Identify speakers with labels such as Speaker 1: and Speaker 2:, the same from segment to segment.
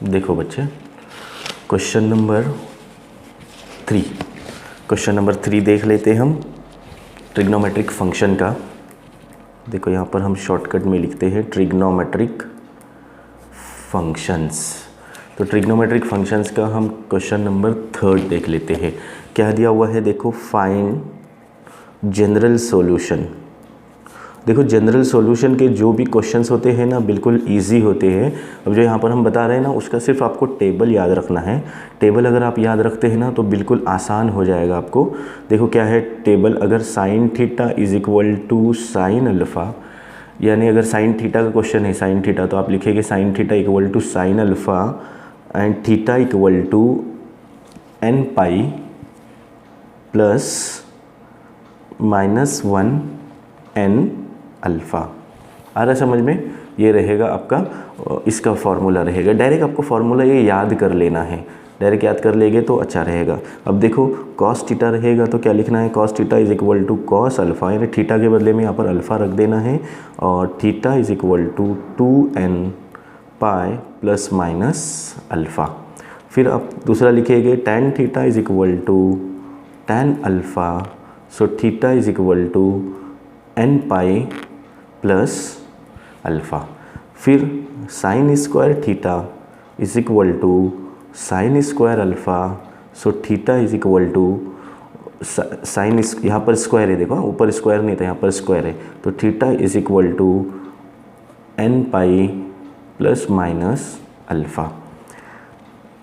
Speaker 1: देखो बच्चे, question number 3 देख लेते हैं हम ट्रिग्नोमेट्रिक फंक्शन का। देखो यहाँ पर हम शॉर्टकट में लिखते हैं ट्रिग्नोमेट्रिक फंक्शंस। तो ट्रिग्नोमेट्रिक फंक्शंस का हम क्वेश्चन नंबर 3 देख लेते हैं। क्या दिया हुआ है, देखो फाइंड जनरल सॉल्यूशन। देखो जनरल सॉल्यूशन के जो भी क्वेश्चंस होते हैं ना बिल्कुल इजी होते हैं। अब जो यहाँ पर हम बता रहे हैं ना उसका सिर्फ आपको टेबल याद रखना है। टेबल अगर आप याद रखते हैं ना तो बिल्कुल आसान हो जाएगा आपको। देखो क्या है टेबल, अगर sine theta is equal to sine alpha, यानी अगर साइन थीटा का क्वेश्चन है साइन थीटा, तो आप लिखेंगे sine theta equal to sine alpha and theta equal to n pi plus -1 n alpha. आ रहा है समझ में? ये रहेगा आपका, इसका फॉर्मूला रहेगा। डायरेक्ट आपको फॉर्मूला ये याद कर लेना है, डायरेक्ट याद कर लेंगे तो अच्छा रहेगा। अब देखो कॉस थीटा रहेगा तो क्या लिखना है, cos theta is equal to cos alpha, यानी थीटा के बदले में यहाँ पर अल्फ़ा रख देना है, और theta is equal to 2n pi plus minus alpha. फिर आप दूसरा लिखेंगे tan theta is equal to tan alpha, so theta is equal to n pi plus alpha. फिर sine square theta is equal to sine square alpha, so theta is equal to sine, यहाँ पर square है, देखो ऊपर square नहीं था यहाँ पर स्क्वायर है, तो theta is equal to n pi plus minus alpha.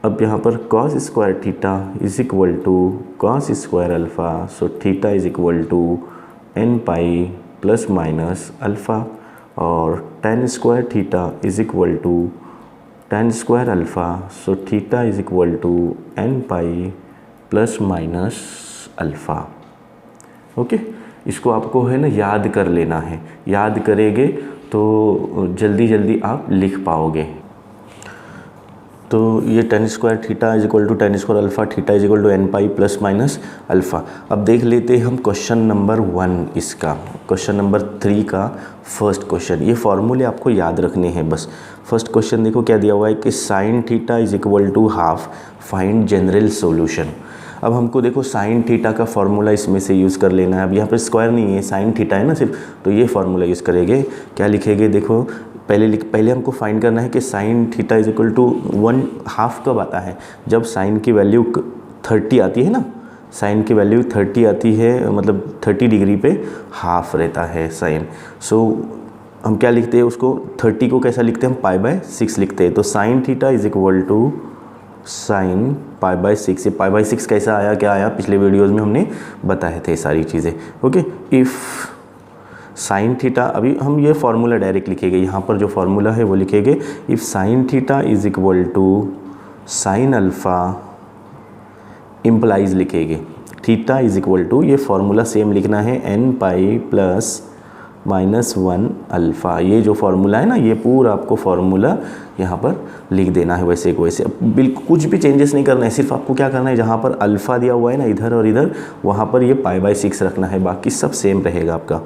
Speaker 1: अब यहाँ पर cos square theta is equal to cos square alpha, so theta is equal to n pi plus minus alpha, और tan square theta is equal to tan square alpha, so theta is equal to n pi plus minus alpha. Okay, इसको आपको है ना याद कर लेना है, याद करेंगे तो जल्दी जल्दी आप लिख पाओगे। तो ये tan square theta is equal to tan square alpha, theta is equal to n pi plus minus alpha. अब देख लेते हैं हम क्वेश्चन नंबर 1 इसका, क्वेश्चन नंबर 3 का फर्स्ट क्वेश्चन। ये फॉर्मूले आपको याद रखने हैं बस। फर्स्ट क्वेश्चन देखो क्या दिया हुआ है कि sine theta is equal to half, find general solution. अब हमको देखो साइन थीटा का फॉर्मूला इसमें से यूज़ कर लेना है। अब यहाँ पर स्क्वायर नहीं है, साइन थीटा है ना सिर्फ, तो ये फॉर्मूला यूज़ करेंगे। क्या लिखेंगे, देखो पहले हमको फाइंड करना है कि sine theta is equal to 1/2 कब आता है, जब साइन की वैल्यू 30 आती है ना, साइन की वैल्यू 30 आती है, मतलब 30 डिग्री पे हाफ रहता है साइन। सो हम क्या लिखते हैं उसको, 30 को कैसा लिखते हैं हम, π/6 लिखते हैं। तो sine theta is equal to sine π/6। ये π/6 कैसा आया, क्या आया, पिछले वीडियोज़ में हमने बताए थे सारी चीज़ें। ओके, इफ़ साइन थीटा, अभी हम ये फार्मूला डायरेक्ट लिखेंगे, यहाँ पर जो फार्मूला है वो लिखेंगे, if sine theta is equal to sine alpha implies लिखेंगे थीटा इज इक्वल टू, ये फार्मूला सेम लिखना है, n पाई प्लस -1 अल्फ़ा। ये जो फार्मूला है ना, ये पूरा आपको फार्मूला यहाँ पर लिख देना है वैसे को वैसे। बिल्कुल कुछ भी चेंजेस नहीं करना है, सिर्फ आपको क्या करना है, जहाँ पर अल्फ़ा दिया हुआ है ना इधर और इधर, वहाँ पर ये π/6 रखना है, बाकी सब सेम रहेगा आपका।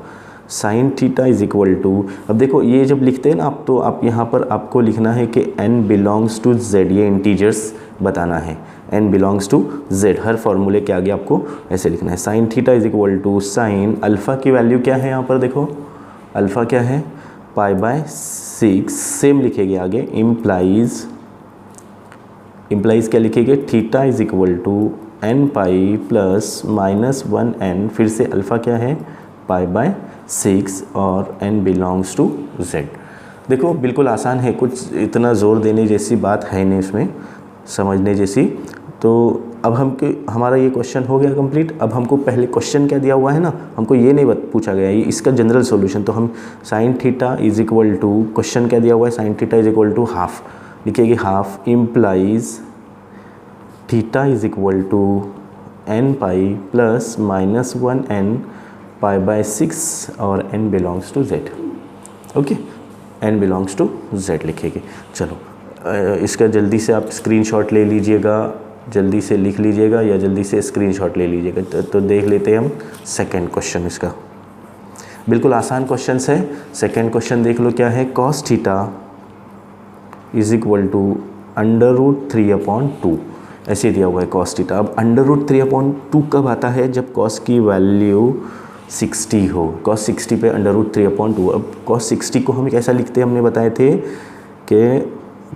Speaker 1: Sine theta is equal to, अब देखो ये जब लिखते हैं ना आप, तो आप यहाँ पर आपको लिखना है कि n बिलोंग्स टू z, ये इंटीजर्स बताना है, n बिलोंग्स टू z। हर फॉर्मूले के आगे आपको ऐसे लिखना है। Sine theta is equal to sine, alpha की वैल्यू क्या है यहाँ पर, देखो अल्फ़ा क्या है, π/6, सेम लिखेंगे आगे, इम्प्लाइज क्या लिखेंगे, theta is equal to n pi plus -1n, फिर से अल्फ़ा क्या है, π/6, और n बिलोंग्स टू z। देखो बिल्कुल आसान है, कुछ इतना ज़ोर देने जैसी बात है नहीं इसमें, समझने जैसी। तो अब हमारा ये क्वेश्चन हो गया कंप्लीट। अब हमको पहले क्वेश्चन क्या दिया हुआ है ना, हमको ये नहीं पूछा गया ये इसका जनरल सॉल्यूशन। तो हम sine theta is equal to, question क्या दिया हुआ है, sine theta is equal to half लिखेंगे, half implies theta is equal to n pi plus -1n π/6, और n belongs to z। Okay, n belongs to z लिखेंगे। चलो इसका जल्दी से आप स्क्रीनशॉट ले लीजिएगा, जल्दी से लिख लीजिएगा या जल्दी से स्क्रीनशॉट ले लीजिएगा। तो देख लेते हैं हम सेकंड क्वेश्चन इसका। बिल्कुल आसान क्वेश्चन है। सेकंड क्वेश्चन देख लो क्या है, cos theta is equal to √3/2 ऐसे दिया हुआ है कॉस थीटा। अब √3/2 कब आता है? जब कॉस की वैल्यू 60 हो। कॉस 60 पे √3/2। अब कॉस 60 को हम कैसा लिखते हैं? हमने बताए थे कि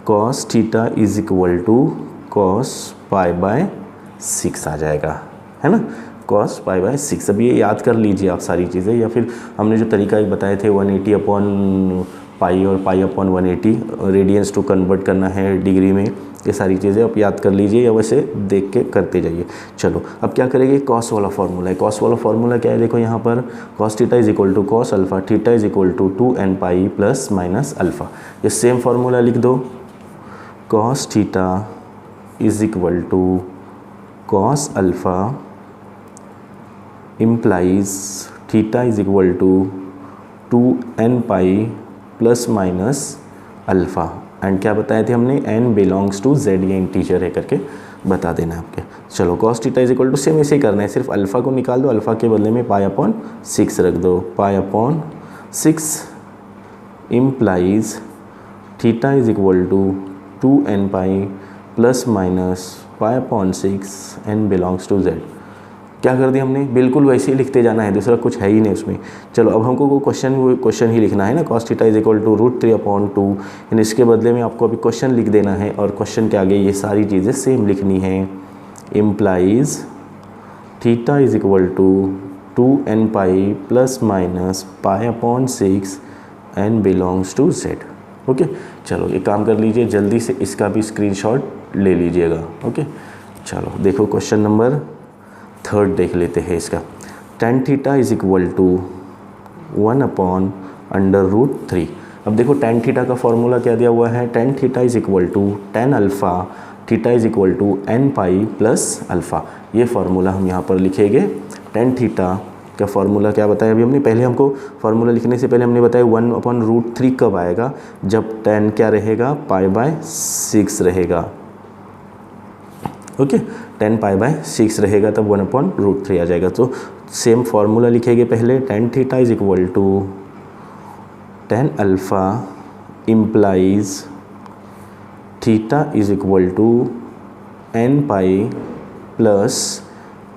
Speaker 1: cos theta is equal to cos π/6 आ जाएगा, है ना, कॉस π/6। अब ये याद कर लीजिए आप सारी चीज़ें, या फिर हमने जो तरीका एक बताए थे 180/π और π/180 रेडियंस टू कन्वर्ट करना है डिग्री में, ये सारी चीज़ें आप याद कर लीजिए या वैसे देख के करते जाइए। चलो अब क्या करेंगे? कॉस वाला फार्मूला है। कॉस वाला फार्मूला क्या है? देखो यहाँ पर cos theta is equal to cos alpha, theta is equal to 2nπ plus minus alpha. ये सेम फार्मूला लिख दो, cos theta is equal to cos alpha implies theta is equal to 2nπ plus minus alpha. And क्या बताए थे हमने? n belongs to z, ये integer है करके बता देना आपके। चलो cos theta is equal to same ऐसे ही करना है, सिर्फ अल्फ़ा को निकाल दो, अल्फ़ा के बदले में π/6 रख दो। π/6 implies theta is equal to 2nπ plus minus π/6 n belongs to z। क्या कर दिया हमने? बिल्कुल वैसे ही लिखते जाना है, दूसरा कुछ है ही नहीं उसमें। चलो अब हमको वो क्वेश्चन ही लिखना है ना, cos theta is equal to √3/2, यानी इसके बदले में आपको अभी क्वेश्चन लिख देना है और क्वेश्चन के आगे ये सारी चीज़ें सेम लिखनी है। Implies theta is equal to 2nπ plus minus π/6 n belongs to z। Okay, चलो एक काम कर लीजिए, जल्दी से इसका भी स्क्रीनशॉट ले लीजिएगा। ओके, चलो देखो क्वेश्चन नंबर 3 देख लेते हैं इसका। tan theta is equal to 1/√3। अब देखो tan थीटा का फॉर्मूला क्या दिया हुआ है? tan theta is equal to tan alpha theta is equal to nπ plus alpha. ये फार्मूला हम यहाँ पर लिखेंगे। tan थीटा का फार्मूला क्या बताया अभी हमने? पहले हमको फार्मूला लिखने से पहले हमने बताया 1/√3 कब आएगा? जब tan क्या रहेगा? π/6 रहेगा। ओके, 10 π/6 रहेगा तब 1/√3 आ जाएगा। तो सेम फार्मूला लिखेंगे पहले, tan theta is equal to tan alpha implies theta is equal to nπ plus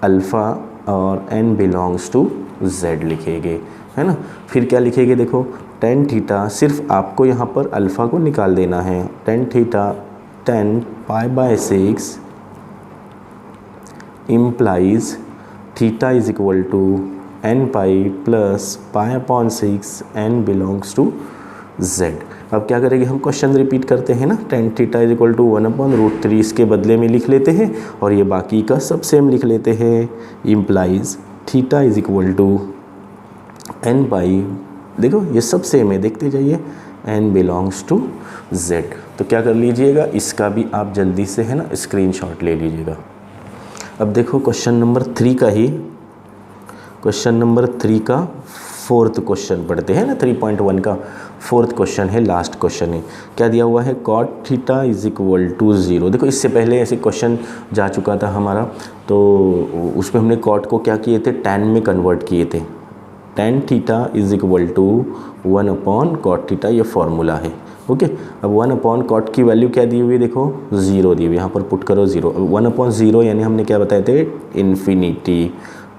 Speaker 1: alpha और n बिलोंग्स टू z लिखेंगे, है ना। फिर क्या लिखेंगे? देखो tan थीटा, सिर्फ आपको यहाँ पर अल्फ़ा को निकाल देना है। tan theta 10 π/6 implies theta is equal to nπ plus π/6 n belongs to z। अब क्या करेंगे हम? क्वेश्चन रिपीट करते हैं ना, tan theta is equal to 1/√3 इसके बदले में लिख लेते हैं और ये बाकी का सब सेम लिख लेते हैं। Implies theta is equal to nπ, देखो ये सब सेम है, देखते जाइए, n बिलोंग्स टू z। तो क्या कर लीजिएगा? इसका भी आप जल्दी से, है ना, स्क्रीनशॉट ले लीजिएगा। अब देखो क्वेश्चन नंबर 3 का ही, क्वेश्चन नंबर 3 का 4th क्वेश्चन पढ़ते हैं ना, 3.1 का 4th क्वेश्चन है, लास्ट क्वेश्चन है। क्या दिया हुआ है? cot theta is equal to 0। देखो इससे पहले ऐसे क्वेश्चन जा चुका था हमारा, तो उसमें हमने cot को क्या किए थे? tan में कन्वर्ट किए थे। tan theta is equal to 1/cot theta, ये फॉर्मूला है। ओके, अब 1/cot की वैल्यू क्या दी हुई है? देखो 0 दी हुई है, यहाँ पर पुट करो 0। अब 1/0 यानी हमने क्या बताए थे? Infinity.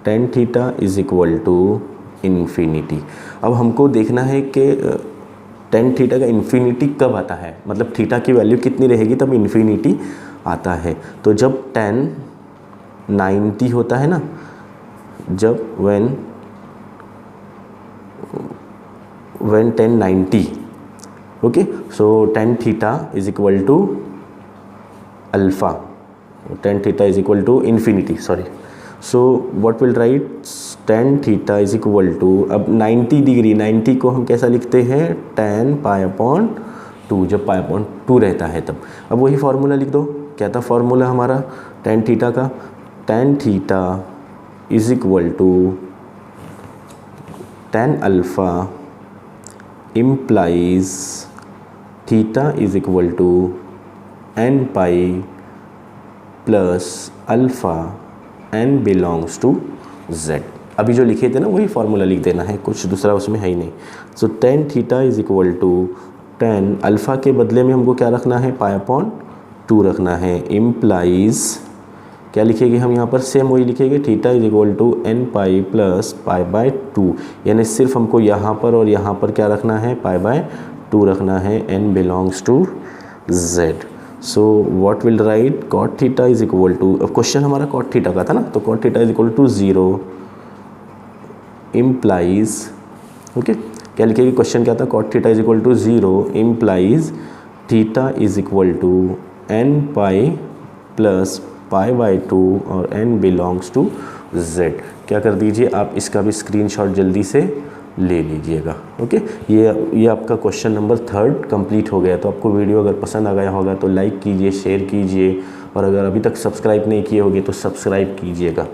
Speaker 1: tan theta is equal to infinity. अब हमको देखना है कि tan थीटा का इन्फिनिटी कब आता है, मतलब थीटा की वैल्यू कितनी रहेगी तब इन्फिनिटी आता है। तो जब tan 90 होता है ना, जब when tan 90, okay, so tan theta is equal to alpha, tan theta is equal to infinity, sorry. So what will write? tan theta is equal to, अब 90 डिग्री, 90 को हम कैसा लिखते हैं? tan π/2, जब π/2 रहता है तब। अब वही फार्मूला लिख दो। क्या था फार्मूला हमारा tan थीटा का? tan theta is equal to tan alpha implies theta is equal to nπ plus alpha n belongs to z। अभी जो लिखे थे ना वही फार्मूला लिख देना है, कुछ दूसरा उसमें है ही नहीं। So tan theta is equal to tan alpha के बदले में हमको क्या रखना है? π/2 2 रखना है, इम्प्लाइज क्या लिखेंगे हम यहाँ पर, सेम वही लिखेंगे, theta is equal to n pi plus pi by 2, यानी सिर्फ हमको यहाँ पर और यहाँ पर क्या रखना है, पाई बाय 2 रखना है, n belongs to z। So what will write, cot theta is equal to, अब क्वेश्चन हमारा कॉट थीटा का था ना, तो cot theta is equal to 0 implies, okay क्या लिखेंगे, क्वेश्चन क्या था, cot theta is equal to 0 implies theta is equal to n pi plus pi by 2 और n बिलोंग्स टू z। क्या कर दीजिए आप, इसका भी स्क्रीनशॉट जल्दी से ले लीजिएगा। ओके, ये आपका क्वेश्चन नंबर 3 कंप्लीट हो गया। तो आपको वीडियो अगर पसंद आ गया होगा तो लाइक कीजिए, शेयर कीजिए, और अगर अभी तक सब्सक्राइब नहीं किए होंगे तो सब्सक्राइब कीजिएगा।